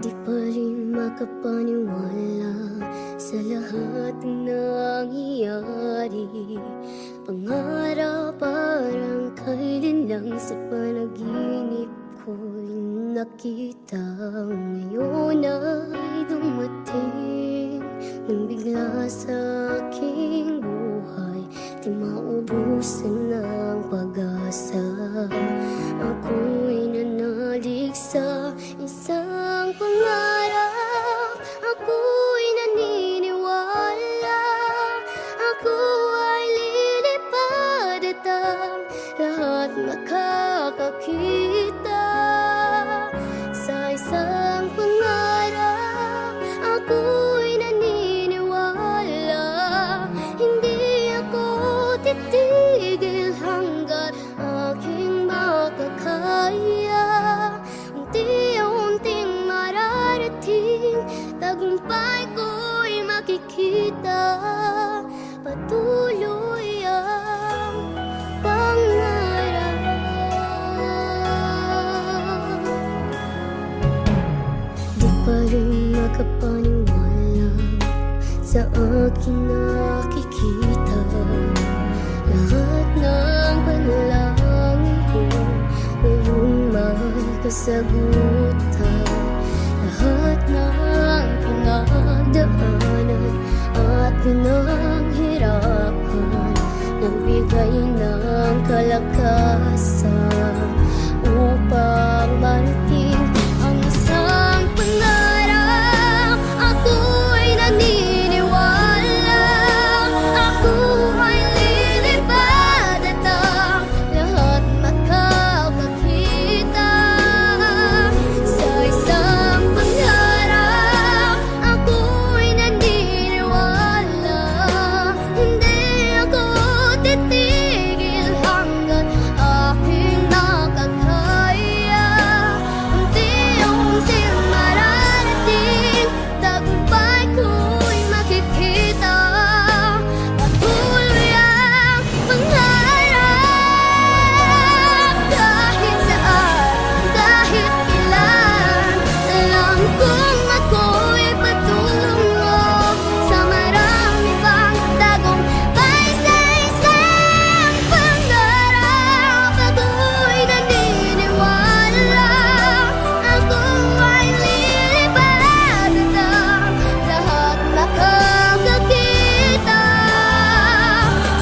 Di pa rin makapaniwala sa lahat ng nangyayari. Pangarap parang kailan lang sa panaginip ko'y nakita. Ngayon ay dumating nang bigla sa aking buhay. Di maubusan ng pag-asa. Ako'y nanalig sa isang pangarap. Ako'y naniniwala. Ako ay lilipad at ang lahat makakakita. Sa isang pangarap, ako'y naniniwala. Hindi ako titigil hanggat aking makakaya. Unti-unting mararating, tagumpay ko'y makikita. Patuloy ang pangarap. Di pa rin makapaniwala sa aking nakikita. Lahat ng panalangin ko ngayon magkasagutan. Lahat ng pinagdaanan at pinaghirapan, nagbigay ng kalakasan upang marating ang isang pangarap. Ako'y naniniwala. Ako ay lilipad at ang lahat makakakita. Sa isang pangarap, ako'y naniniwala. Hindi ako titigil hanggat aking nakakaya. Unti-unting mararating, tagumpay ko'y makikita. Patuloy ang pangarap. Kahit saan, kahit kailan, alam kong ako'y patungo sa marami pang tagumpay. Sa isang pangarap, ako'y naniniwala. Ako ay lilipad at ang lahat makakakita.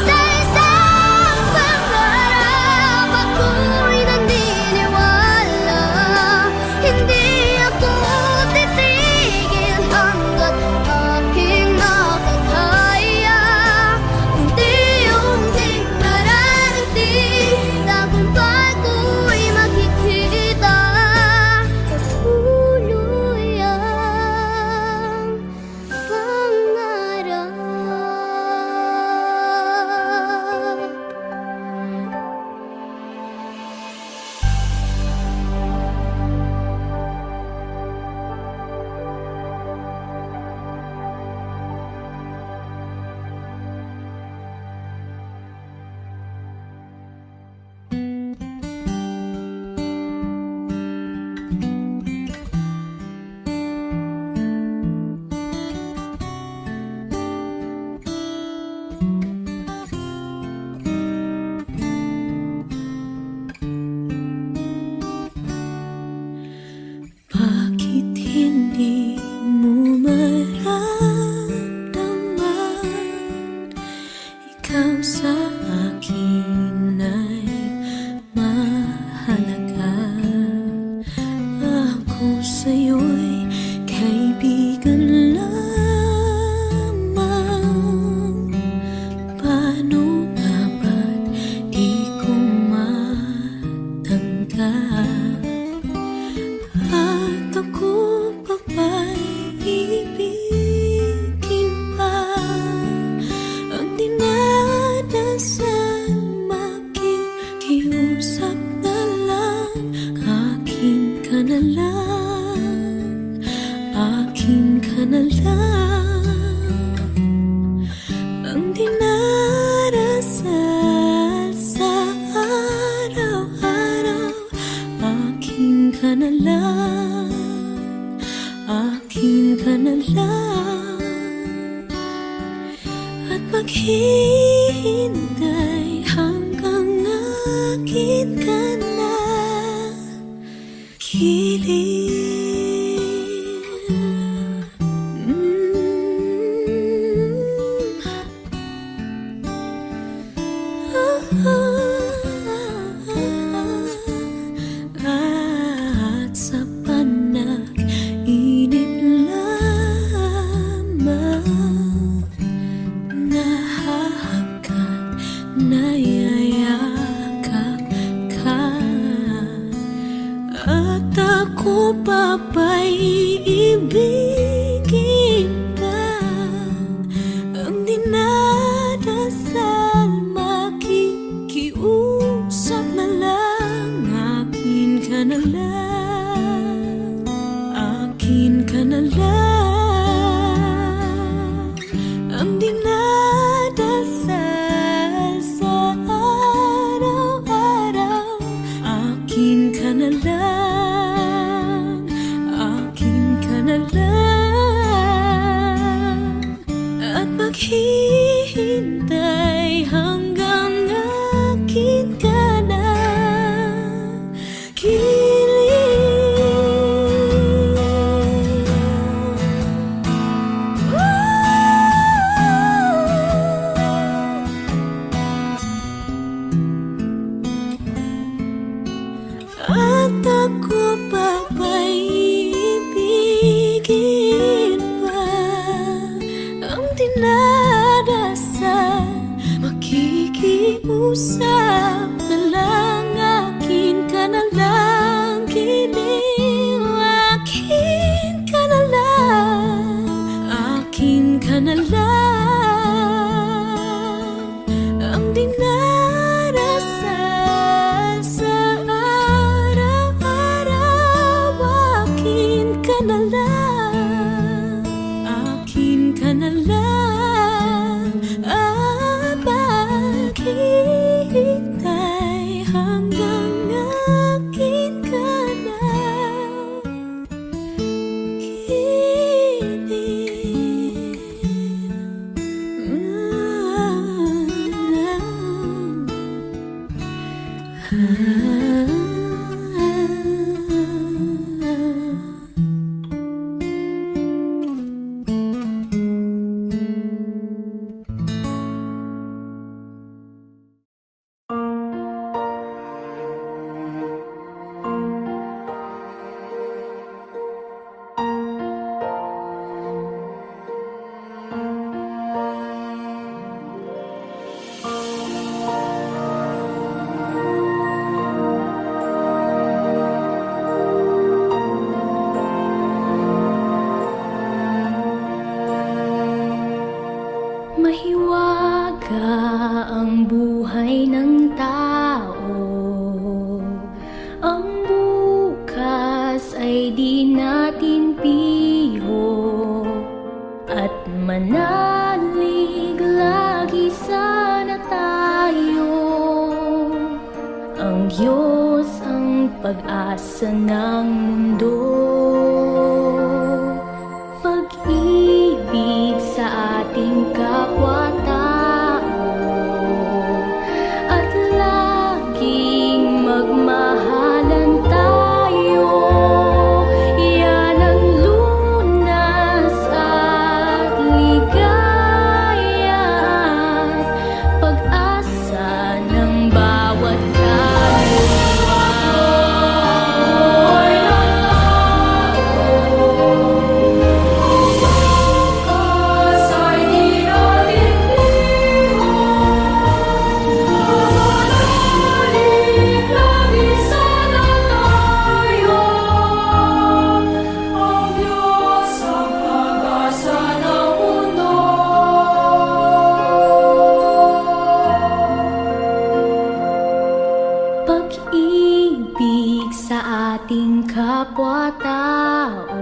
Sa isang pangarap, ako'y naniniwala. Hindi ako titigil hanggat aking makakaya. Unti-unting mararating, tagumpay ko'y makikita. Patuloy ang pangarap. Bakit hindi mo maramdaman? Ikaw sa akin ay mahalaga. Ako sa'yo'y kaibigan lamang. Paano nga ba't di ko matanggap? At ako pa ba'y ibigin pa? Ang dinadasan makita. At sa panag-inip lamang nahahagkan, nayayakap ka. At ako pa ba'y iibigin pa? Ang dinadasal, makikiusap na lang. Akin ka na lang, akin ka na lang. Ang dinadasal sa araw-araw, akin ka na lang, akin ka na lang. At maghihintay hanggang akin ka na at ako pa ba'y ibigin pa? Ang dinadasal, makikiusap na lang. Akin ka na lang, giliw. Akin ka na lang, akin ka na lang. Ang dinarasal sa araw-araw, akin ka na lang, akin ka na lang. At maghihintay hanggang akin ka na mahiwaga ang buhay ng tao. Ang bukas ay di natin piho, at manalig lagi sana tayo. Ang Diyos ang pag-asa ng mundo. Pag-ibig sa ating kapwa-tao, at laging magmahalan tayo. Yan ang lunas at ligaya at pag-asa ng bawat kaluluwa. Pag-ibig sa ating kapwa-tao,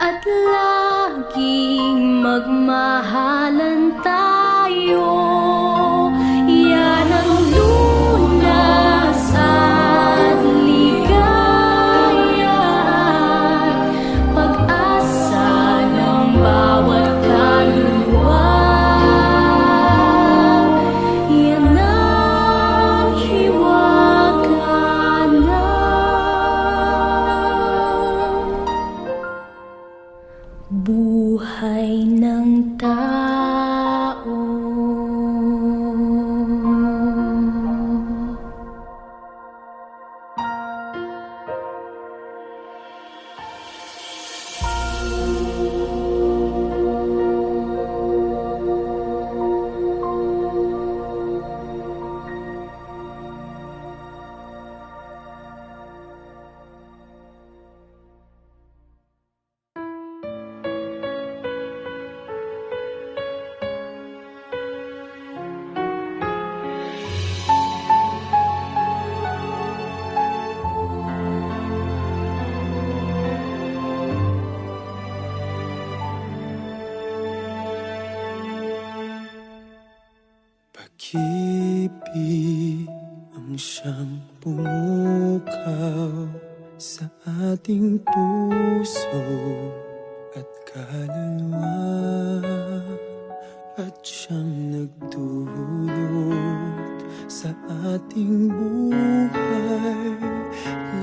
at laging magmahalan tayo. Yan ang lunas at ligaya at pag-asa ng bawat kaluluwa. Yan ang hiwaga ng Pag-ibig ang siyang pumukaw sa ating puso at kaluluwa, at siyang nagdulot sa ating buhay,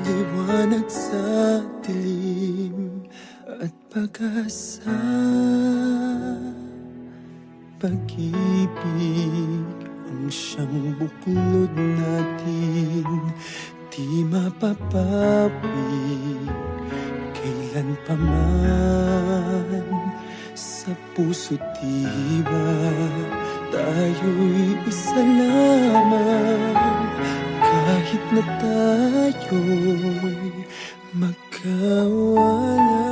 liwanag sa dilim at pag-asa. Pag-ibig ang siyang buklod natin, di mapapawi kailan pa man. Sa puso't diwa tayo'y isa lamang, kahit na tayo'y magkawalay.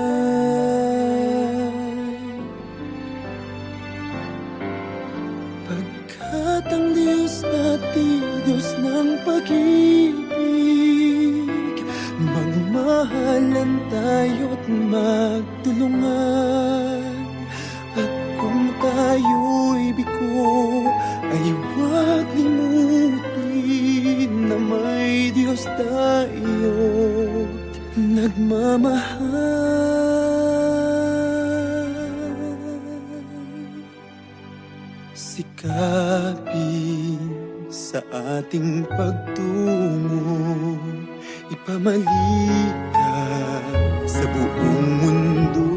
Pagkat ang Diyos natin, Diyos ng pag-ibig, magmahalan tayo't magtulungan. At kung tayo'y bigo, ay huwag limutin na may Diyos tayo't nagmamahal. Sikapin sa ating pagtungo, ipamalikan sa buong mundo.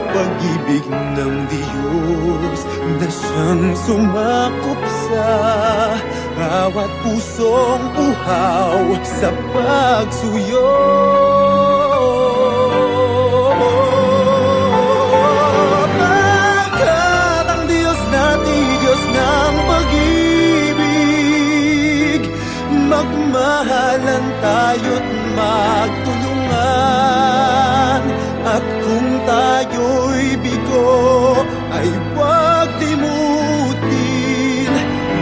Pag-ibig ng Diyos na siyang sumakop sa bawat pusong uhaw sa pagsuyo. Pagkat ang Diyos natin, Diyos ng pag-ibig, magmahalan tayo't magtulungan. At kung tayo'y bigo, ay huwag limutin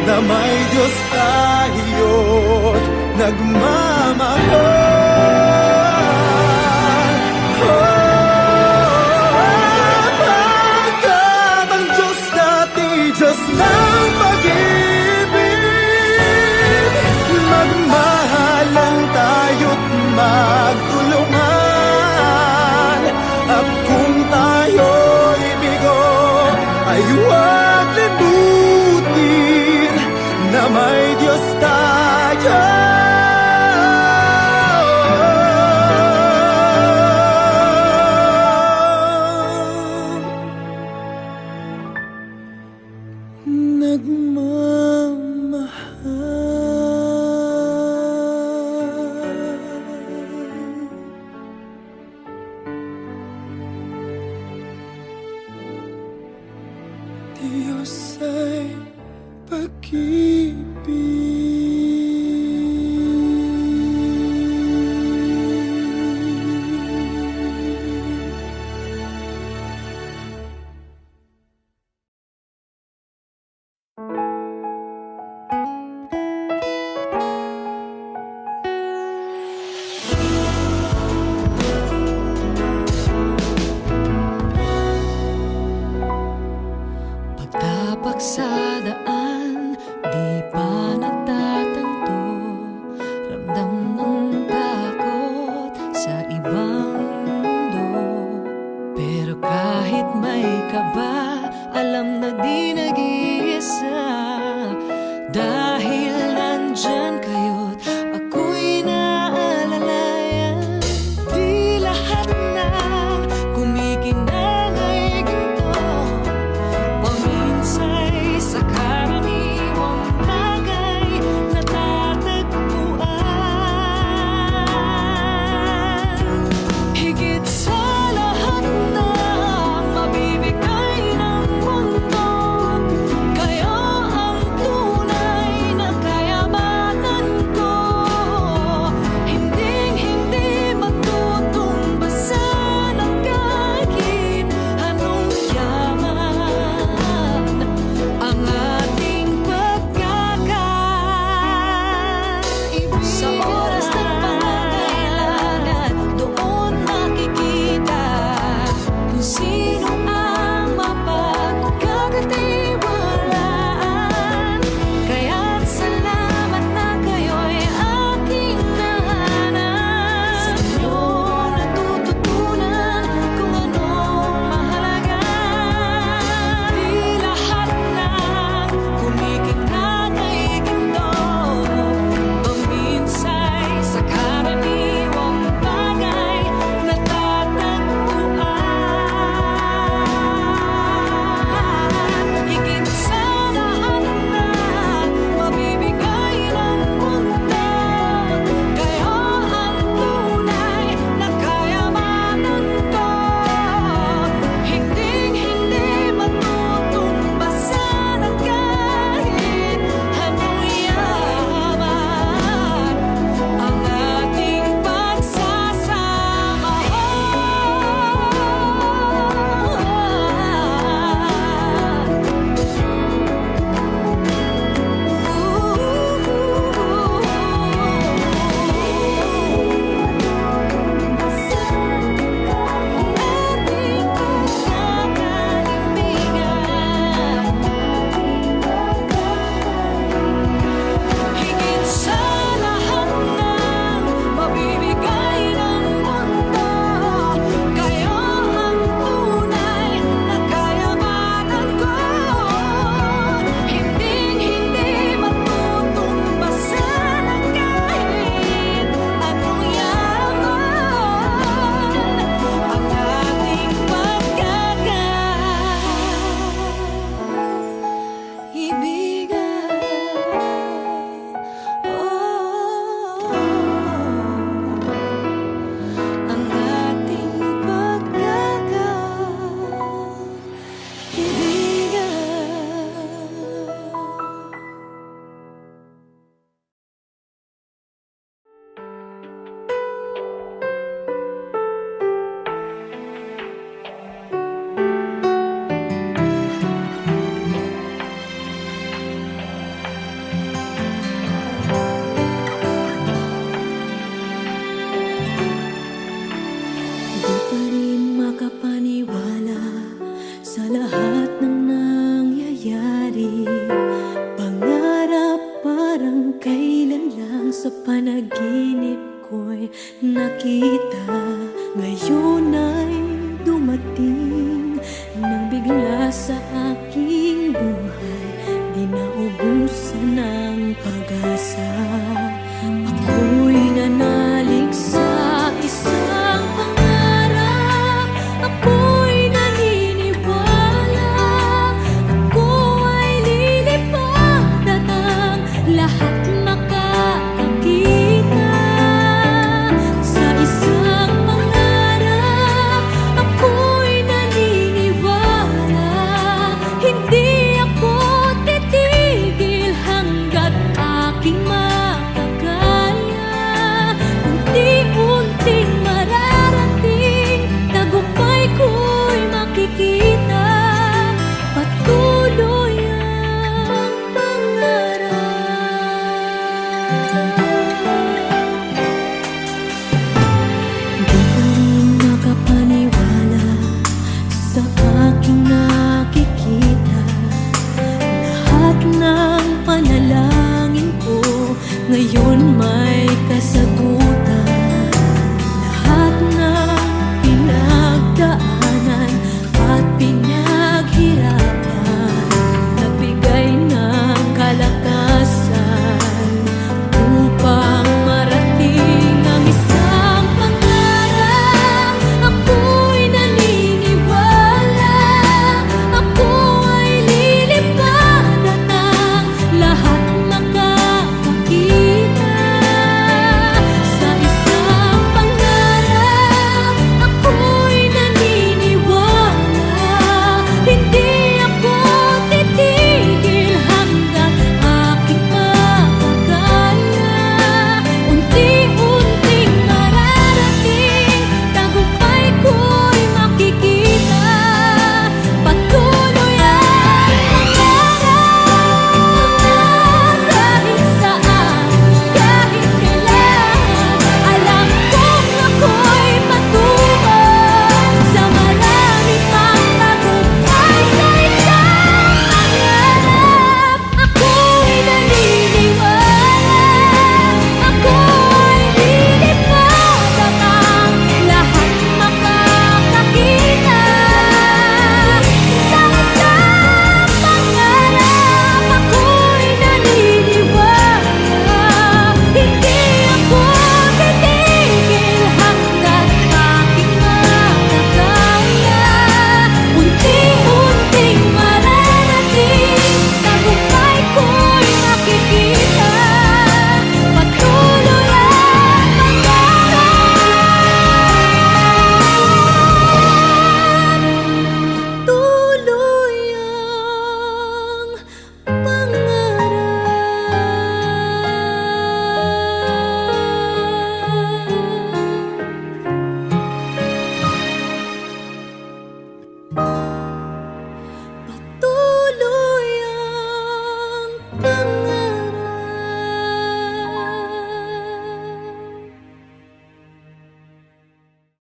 na may Diyos tayo't nagmamahal. Pagkat ang Diyos natin, Diyos ng pag-ibig, magmahalan tayo't magtulungan. At kung tayo'y bigo, ay huwag limutin na may Diyos tayo. Diyos ay Pagtapak sa daan, di pa natatanto, ramdam ng takot sa ibang mundo. Pero kahit may kaba, alam na di nag-iisa, dahil nandyan kayo't ako'y naalalayan. Di lahat na kumikinang ay ginto, paminsay sa karaniwang bagay natatagpuan. Higit sa lahat na mabibigay ng mundo, makikita. Ngayon ay dumating nang bigla sa aking buhay, di naubusan ng pag-asa. Ako'y nanalig sa isang pangarap, ako'y naniniwala, ako ay lilipad at ang lahat makakakita. Sa isang pangarap, ako'y naniniwala, hindi ako titigil hanggat aking makakaya. Unti-unting mararating, tagumpay ko'y makikita, patuloy ang pangarap. Di ko rin makapaniwala sa aking nakikita. Lahat ng panalangin ko ngayon may